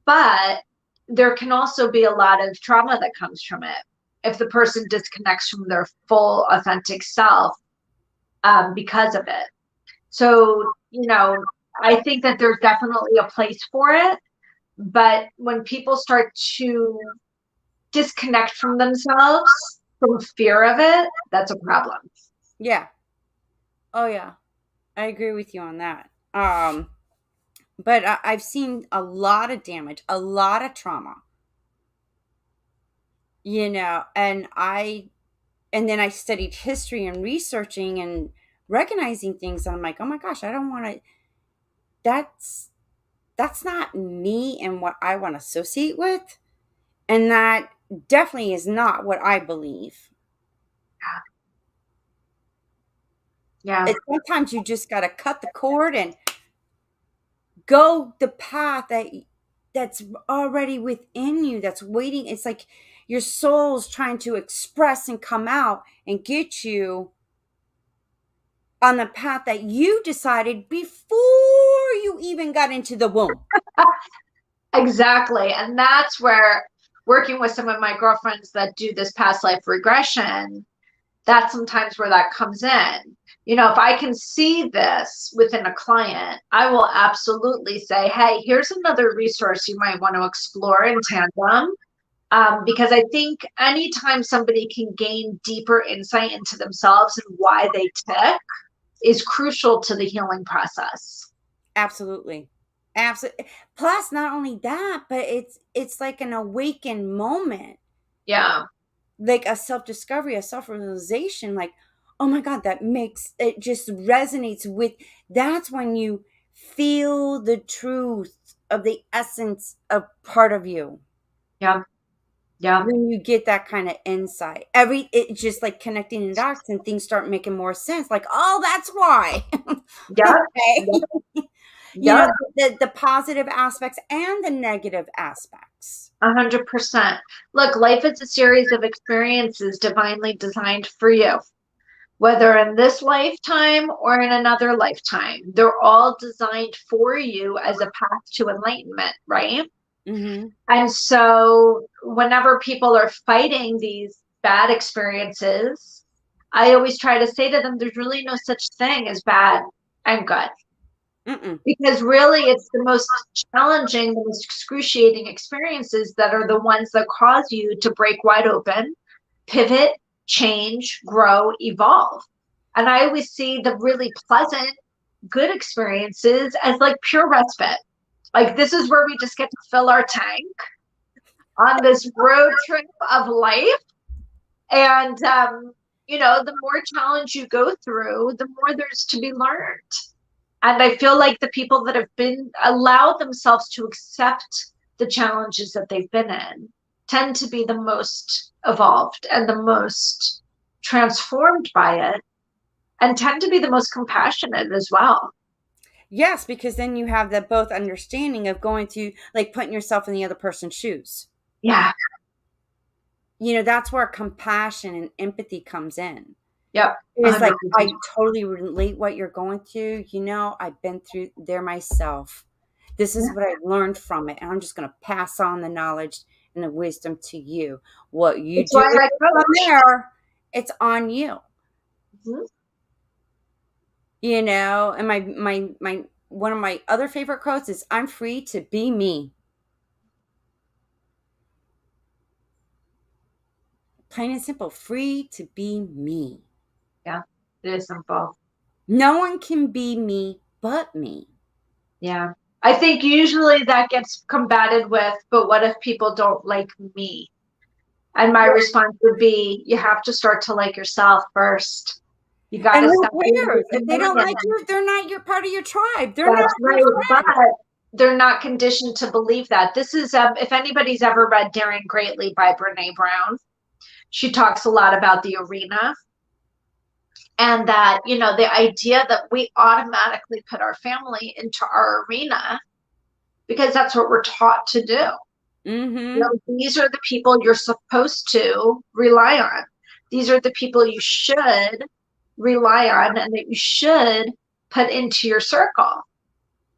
But there can also be a lot of trauma that comes from it if the person disconnects from their full authentic self, because of it. So, I think that there's definitely a place for it. But when people start to disconnect from themselves from fear of it, that's a problem. Yeah. Oh yeah. I agree with you on that. But I've seen a lot of damage, a lot of trauma, and then I studied history and researching and recognizing things. And I'm like, oh my gosh, I don't want to, that's, that's not me and what I want to associate with. And that definitely is not what I believe. Yeah. It's sometimes you just got to cut the cord and go the path that's already within you, that's waiting. It's like your soul's trying to express and come out and get you on the path that you decided before you even got into the womb. Exactly. And that's where working with some of my girlfriends that do this past life regression, that's sometimes where that comes in. If I can see this within a client, I will absolutely say, hey, here's another resource you might want to explore in tandem. Because I think anytime somebody can gain deeper insight into themselves and why they tick is crucial to the healing process. Absolutely. Absolutely. Plus, not only that, but it's like an awakened moment, Yeah. like a self-discovery, a self-realization, like, oh my God, that makes it just resonates with, that's when you feel the truth of the essence of part of you. Yeah. Yeah. When you get that kind of insight, it's just like connecting the dots and things start making more sense. Like, oh, that's why. Yeah. Okay. Yeah. You know, Yeah. the positive aspects and the negative aspects. 100%. Look, life is a series of experiences divinely designed for you, whether in this lifetime or in another lifetime. They're all designed for you as a path to enlightenment, right? Hmm. And so, whenever people are fighting these bad experiences, I always try to say to them, there's really no such thing as bad and good. Mm-mm. Because really, it's the most challenging, the most excruciating experiences that are the ones that cause you to break wide open, pivot, change, grow, evolve. And I always see the really pleasant, good experiences as like pure respite. Like, this is where we just get to fill our tank on this road trip of life. And, the more challenge you go through, the more there's to be learned. And I feel like the people that have been allowed themselves to accept the challenges that they've been in tend to be the most evolved and the most transformed by it, and tend to be the most compassionate as well. Yes, because then you have that both understanding of going to, like, putting yourself in the other person's shoes. Yeah. That's where compassion and empathy comes in. Yep. It's like, 100%. I totally relate what you're going through. I've been through there myself. This is what I learned from it. And I'm just going to pass on the knowledge and the wisdom to you. What you It's do why with I it from coach. there, it's on you. Mhm. And my one of my other favorite quotes is, I'm free to be me. Plain and simple, free to be me. Yeah, it is simple. No one can be me but me. Yeah. I think usually that gets combated with, but what if people don't like me? And my response would be, you have to start to like yourself first. You got And to who stop being cares? If they don't like dependent. you, they're not your part of your tribe. They're not That's your right. But friend. they're not conditioned to believe that. This is, if anybody's ever read Daring Greatly by Brene Brown, she talks a lot about the arena. And that, the idea that we automatically put our family into our arena because that's what we're taught to do. Mm-hmm. These are the people you're supposed to rely on. These are the people you should rely on and that you should put into your circle.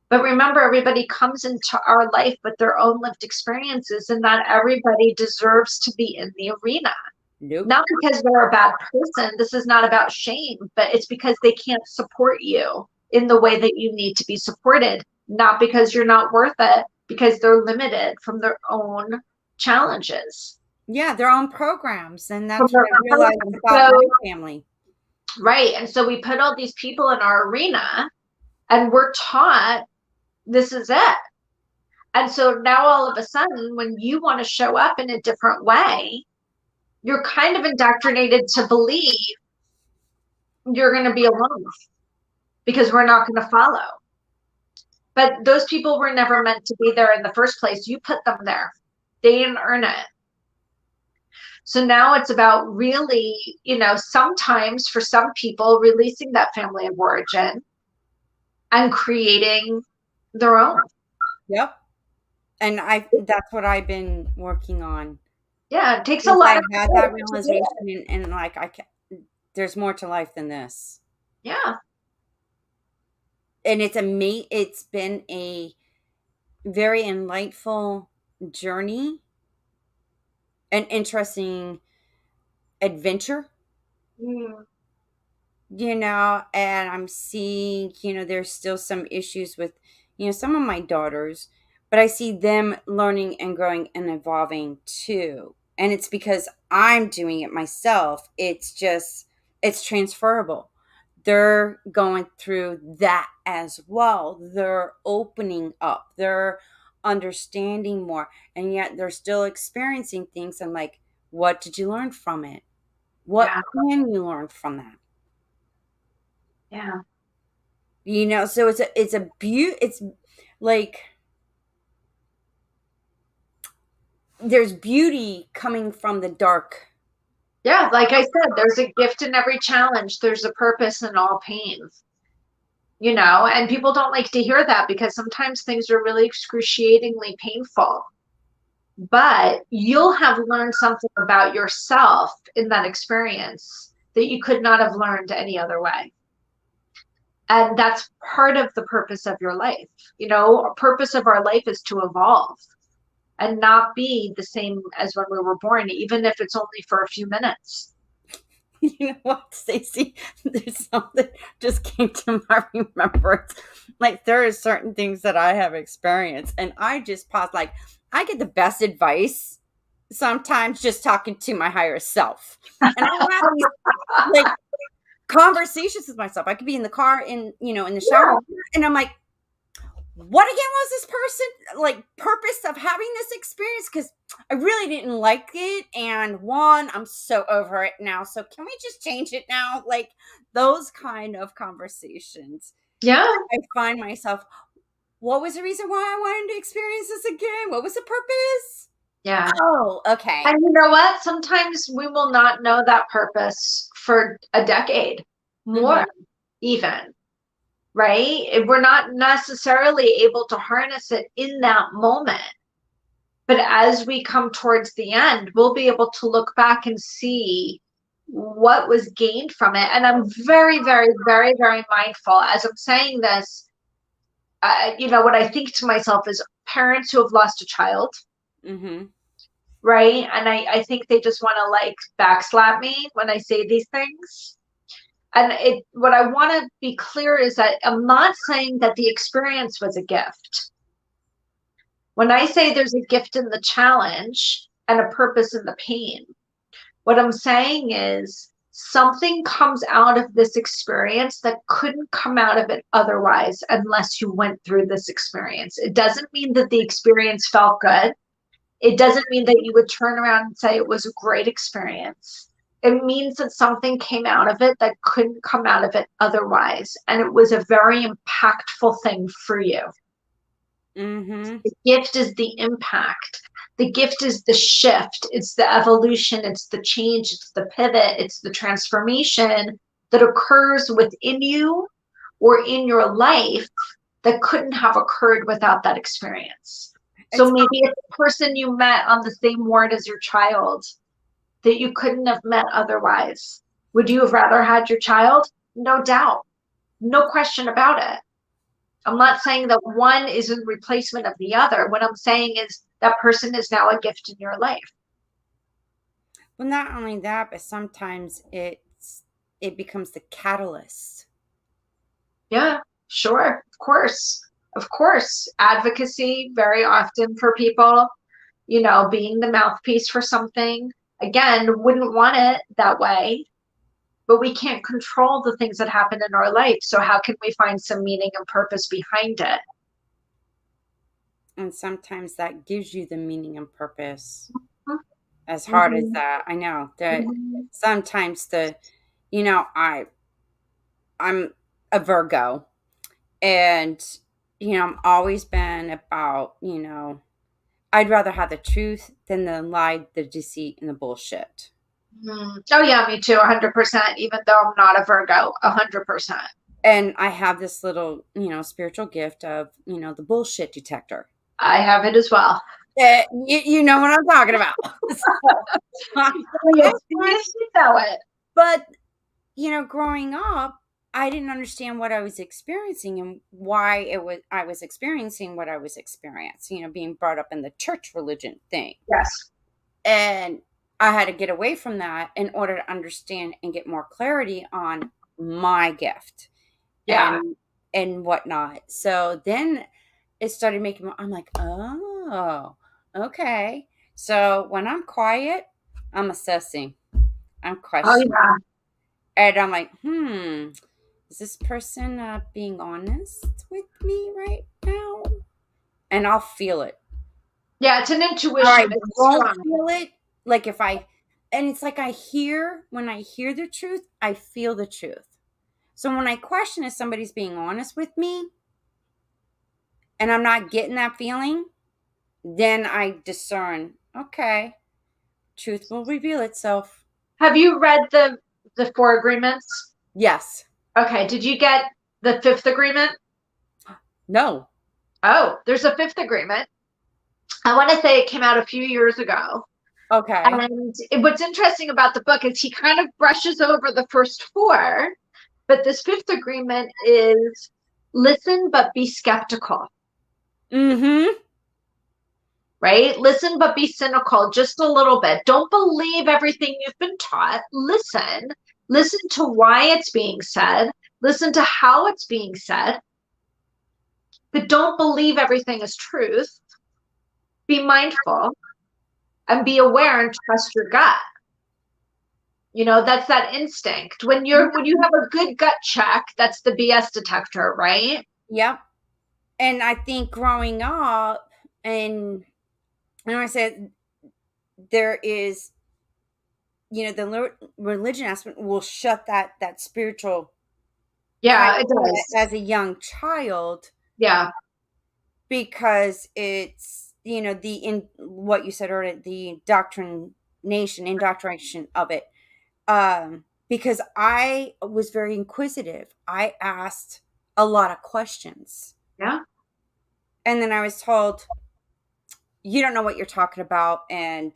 But remember, everybody comes into our life with their own lived experiences, and not everybody deserves to be in the arena. Nope. Not because they're a bad person. This is not about shame, but it's because they can't support you in the way that you need to be supported. Not because you're not worth it, because they're limited from their own challenges. Yeah, their own programs. And From that's what their I own realized programs. about So, my family. right. And so we put all these people in our arena and we're taught this is it. And so now all of a sudden, when you want to show up in a different way, you're kind of indoctrinated to believe you're going to be alone because we're not going to follow. But those people were never meant to be there in the first place. You put them there. They didn't earn it. So now it's about really, sometimes for some people, releasing that family of origin and creating their own. Yep. And that's what I've been working on. Yeah, it takes a Since lot I of had that courage to do realization it. and like there's more to life than this. Yeah, And it's been a very enlightful journey, an interesting adventure, mm, and I'm seeing, there's still some issues with, some of my daughters, but I see them learning and growing and evolving too. And it's because I'm doing it myself. It's transferable. They're going through that as well. They're opening up. They're understanding more. And yet they're still experiencing things. I'm like, what did you learn from it? What yeah, can you learn from that? yeah, So it's like there's beauty coming from the dark. yeah. Like I said, there's a gift in every challenge. There's a purpose in all pains. And people don't like to hear that because sometimes things are really excruciatingly painful. But you'll have learned something about yourself in that experience that you could not have learned any other way. And that's part of the purpose of your life. A purpose of our life is to evolve and not be the same as when we were born, even if it's only for a few minutes. You know what, Stacey? There's something just came to my remembrance. Like there are certain things that I have experienced, and I just pause. Like I get the best advice sometimes just talking to my higher self, and I have these like conversations with myself. I could be in the car, in the shower, Yeah, and I'm like, what again was this person like purpose of having this experience? Because I really didn't like it, and one, I'm so over it now, so can we just change it now? Like those kind of conversations. yeah, I find myself, what was the reason why I wanted to experience this again? What was the purpose? yeah. Oh, okay. And you know what? Sometimes we will not know that purpose for a decade, Mm-hmm. more even, right? We're not necessarily able to harness it in that moment. But as we come towards the end, we'll be able to look back and see what was gained from it. And I'm very, very, very, very mindful as I'm saying this. What I think to myself is parents who have lost a child, Mm-hmm. right? And I think they just want to like backslap me when I say these things. And what I want to be clear is that I'm not saying that the experience was a gift. When I say there's a gift in the challenge and a purpose in the pain, what I'm saying is something comes out of this experience that couldn't come out of it otherwise unless you went through this experience. It doesn't mean that the experience felt good. It doesn't mean that you would turn around and say it was a great experience. It means that something came out of it that couldn't come out of it otherwise. And it was a very impactful thing for you. Mm-hmm. The gift is the impact. The gift is the shift. It's the evolution. It's the change. It's the pivot. It's the transformation that occurs within you or in your life that couldn't have occurred without that experience. So It's maybe it's a person you met on the same ward as your child that you couldn't have met otherwise. Would you have rather had your child? No doubt. No question about it. I'm not saying that one is in replacement of the other. What I'm saying is that person is now a gift in your life. well, not only that, but sometimes it becomes the catalyst. Yeah, sure. Of course. Of course. Advocacy very often for people, being the mouthpiece for something. Again, wouldn't want it that way, but we can't control the things that happen in our life. So how can we find some meaning and purpose behind it? And sometimes that gives you the meaning and purpose. As hard as Mhm. that, I know that Mhm. sometimes you know, I'm a Virgo, and I've always been about, I'd rather have the truth than the lie, the deceit, and the bullshit. Oh yeah, me too, 100%, even though I'm not a Virgo, 100%. And I have this little, spiritual gift of, the bullshit detector. I have it as well. You know what I'm talking about. So, We I find, experienced it, know it. but growing up, I didn't understand what I was experiencing and why I was experiencing what I was experiencing, being brought up in the church religion thing. Yes. And I had to get away from that in order to understand and get more clarity on my gift Yeah. and whatnot. So then it started making I'm like, oh, okay. So when I'm quiet, I'm assessing, I'm Oh questioning. yeah. And I'm like, is this person being honest with me right now? And I'll feel it. Yeah, it's an Or I intuition. It's won't strong. feel it. Like and it's like when I hear the truth, I feel the truth. So when I question if somebody's being honest with me and I'm not getting that feeling, then I discern, okay, truth will reveal itself. Have you read the four agreements? Yes. Okay, did you get the fifth agreement? No. Oh, there's a fifth agreement. I want to say it came out a few years ago. Okay. And what's interesting about the book is he kind of brushes over the first four, but this fifth agreement is listen but be skeptical, Mm-hmm. right? Listen but be cynical just a little bit. Don't believe everything you've been taught. Listen to why it's being said, listen to how it's being said, but don't believe everything is truth. Be mindful and be aware and trust your gut. That's that instinct. When you have a good gut check, that's the BS detector, right? Yep. And I think growing up, and I said there is, the religion aspect will shut that spiritual kind Yeah, of it limit does. as a young child Yeah. because it's the in what you said earlier, the indoctrination of it. Because I was very inquisitive, I asked a lot of questions, Yeah. and then I was told, you don't know what you're talking about, and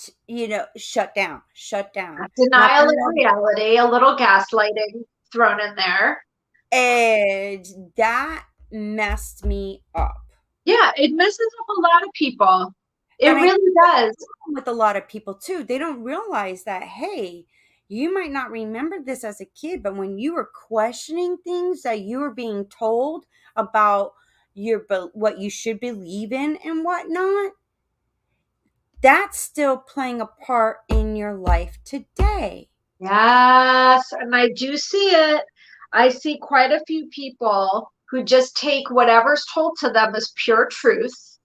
shut down, not Denial gonna of know. reality, a little gaslighting thrown in there. And that messed me up. Yeah, it messes up a lot of people. It And I think really that's does. the problem with a lot of people too. They don't realize that, hey, you might not remember this as a kid, but when you were questioning things that you were being told about what you should believe in and whatnot, that's still playing a part in your life today. Yes, and I do see it. I see quite a few people who just take whatever's told to them as pure truth,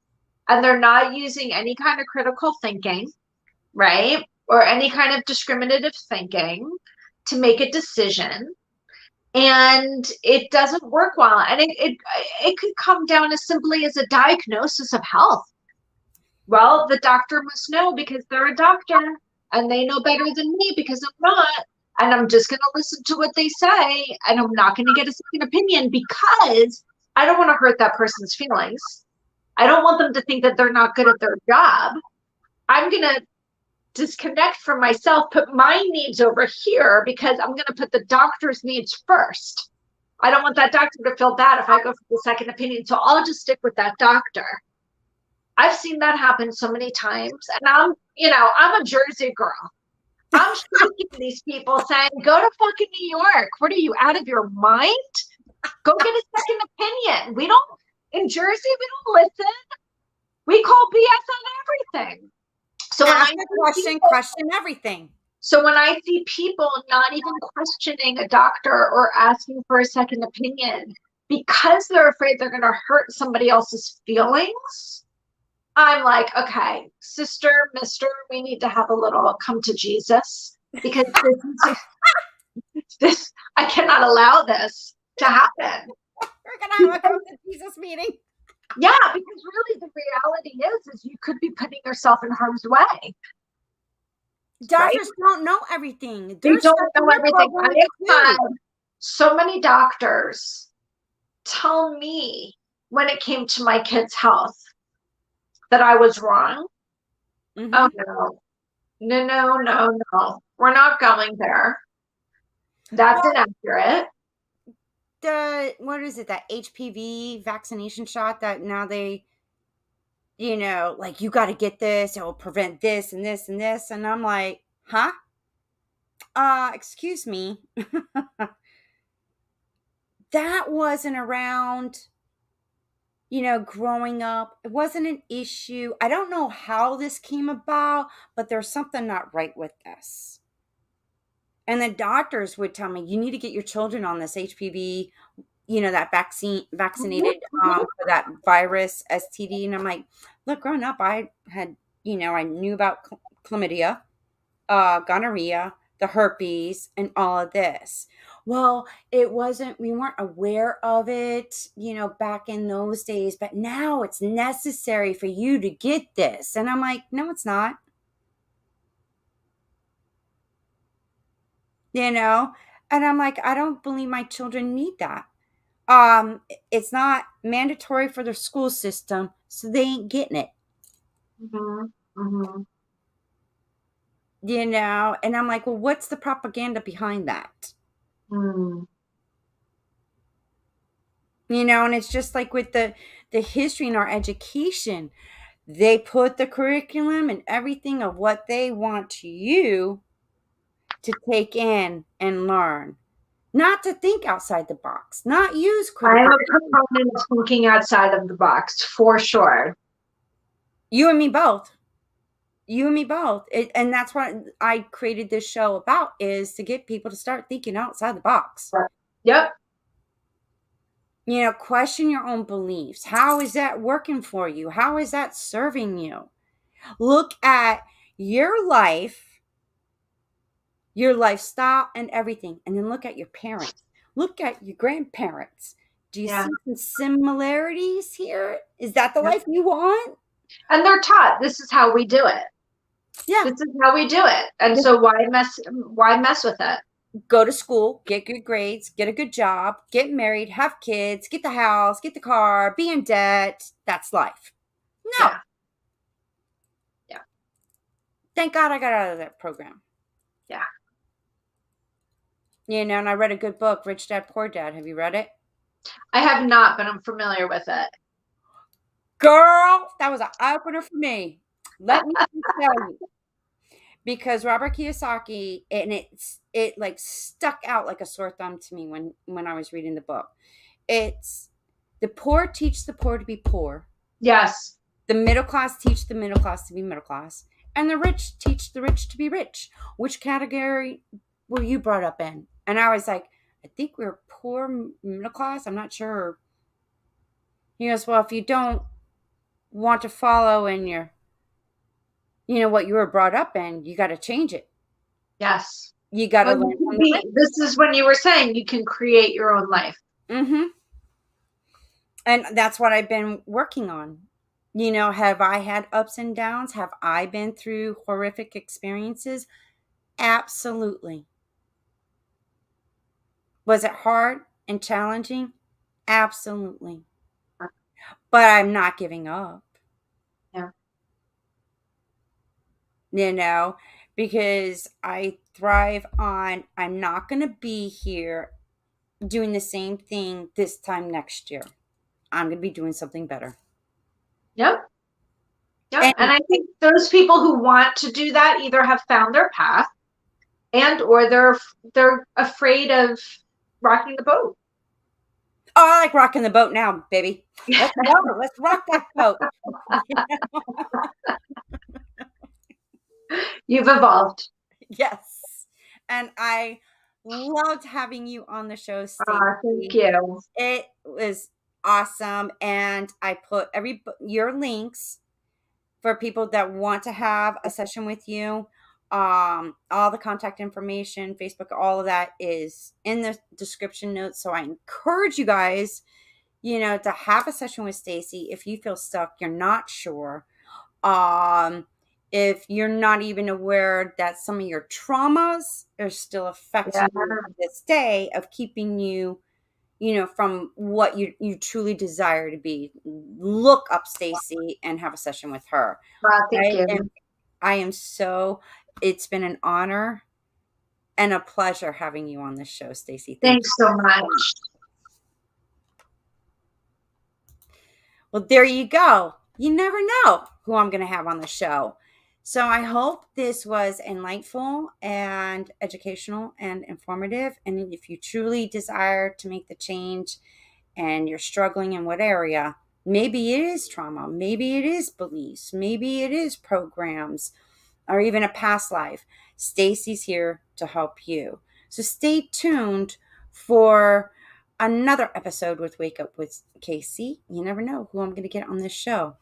and they're not using any kind of critical thinking, right? Or any kind of discriminative thinking to make a decision. And it doesn't work well. And it could come down as simply as a diagnosis of health. Well, the doctor must know because they're a doctor and they know better than me because I'm not. and I'm just going to listen to what they say, and I'm not going to get a second opinion because I don't want to hurt that person's feelings. I don't want them to think that they're not good at their job. I'm going to disconnect from myself, put my needs over here because I'm going to put the doctor's needs first. I don't want that doctor to feel bad if I go for the second opinion. So I'll just stick with that doctor. I've seen that happen so many times. And I'm a Jersey girl. I'm shaking these people saying, go to fucking New York. What are you, out of your mind? Go get a second opinion. In Jersey, we don't listen. We call BS on everything. So Ask a question, question everything. So when I see people not even questioning a doctor or asking for a second opinion because they're afraid they're going to hurt somebody else's feelings, I'm like, okay, sister, mister, we need to have a little come to Jesus because this I cannot allow this to happen. We're going to have a come to Jesus meeting. Yeah, because really the reality is you could be putting yourself in harm's way. Doctors don't know everything. They don't know everything. I have had so many doctors tell me when it came to my kids' health that I was wrong. Mm-hmm. Oh, no. We're not going there. That's inaccurate. What is it, that HPV vaccination shot that now they, like, you got to get this, it will prevent this and this and this. And I'm like, huh? Excuse me. That wasn't around, growing up. It wasn't an issue. I don't know how this came about, but there's something not right with this. And the doctors would tell me, you need to get your children on this HPV, that vaccinated for that virus, STD. And I'm like, look, growing up, I had, I knew about chlamydia, gonorrhea, the herpes, and all of this. Well, we weren't aware of it, back in those days, but now it's necessary for you to get this. And I'm like, no, it's not. And I'm like, I don't believe my children need that. It's not mandatory for their school system, so they ain't getting it. Mm-hmm. Mm-hmm. And I'm like, well, what's the propaganda behind that? Mm. And it's just like with the history in our education, they put the curriculum and everything of what they want you to take in and learn. Not to think outside the box, not use critical. I am a proponent of thinking outside of the box, for sure. You and me both. And that's what I created this show about, is to get people to start thinking outside the box. Yep. Question your own beliefs. How is that working for you? How is that serving you? Look at your life, your lifestyle, and everything. And then look at your parents. Look at your grandparents. Do you see some similarities here? Is that the life you want? And they're taught, this is how we do it. Yeah. This is how we do it. And so why mess with it? Go to school, get good grades, get a good job, get married, have kids, get the house, get the car, be in debt. That's life. No. Yeah. Thank God I got out of that program. Yeah. And I read a good book, Rich Dad, Poor Dad. Have you read it? I have not, but I'm familiar with it. Girl, that was an eye-opener for me. Let me tell you. Because Robert Kiyosaki, and it like stuck out like a sore thumb to me when I was reading the book. It's the poor teach the poor to be poor. Yes. The middle class teach the middle class to be middle class. And the rich teach the rich to be rich. Which category were you brought up in? And I was like, I think we're poor middle class. I'm not sure. He goes, well, if you don't want to follow in your what you were brought up in, you got to change it. Yes. You got to learn from the rich. This is when you were saying you can create your own life. Mm-hmm. And that's what I've been working on. Have I had ups and downs? Have I been through horrific experiences? Absolutely. Was it hard and challenging? Absolutely. But I'm not giving up, Yeah. you know, because I thrive on I'm not going to be here doing the same thing this time next year. I'm going to be doing something better. Yep. Yep. And And I think those people who want to do that either have found their path and or they're afraid of rocking the boat. oh, I like rocking the boat now, baby. Let's go. Let's rock that boat. You've evolved. Yes. And I loved having you on the show, Thank Stacey. you. It was awesome. And I put your links for people that want to have a session with you. All the contact information, Facebook, all of that is in the description notes. So I encourage you guys, to have a session with Stacey if you feel stuck, you're not sure. Um, if you're not even aware that some of your traumas are still Yeah. affecting you to this day of keeping you, from what you truly desire to be. Look up Stacey and have a session with her. Thank I you. am I am so it's been an honor and a pleasure having you on this show, Stacey. Thank Thanks you. so much. Well, there you go. You never know who I'm going to have on the show. So I hope this was enlightful and educational and informative. And if you truly desire to make the change and you're struggling in what area, maybe it is trauma, maybe it is beliefs, maybe it is programs, or even a past life, Stacey's here to help you. So stay tuned for another episode with Wake Up with Casey. You never know who I'm going to get on this show.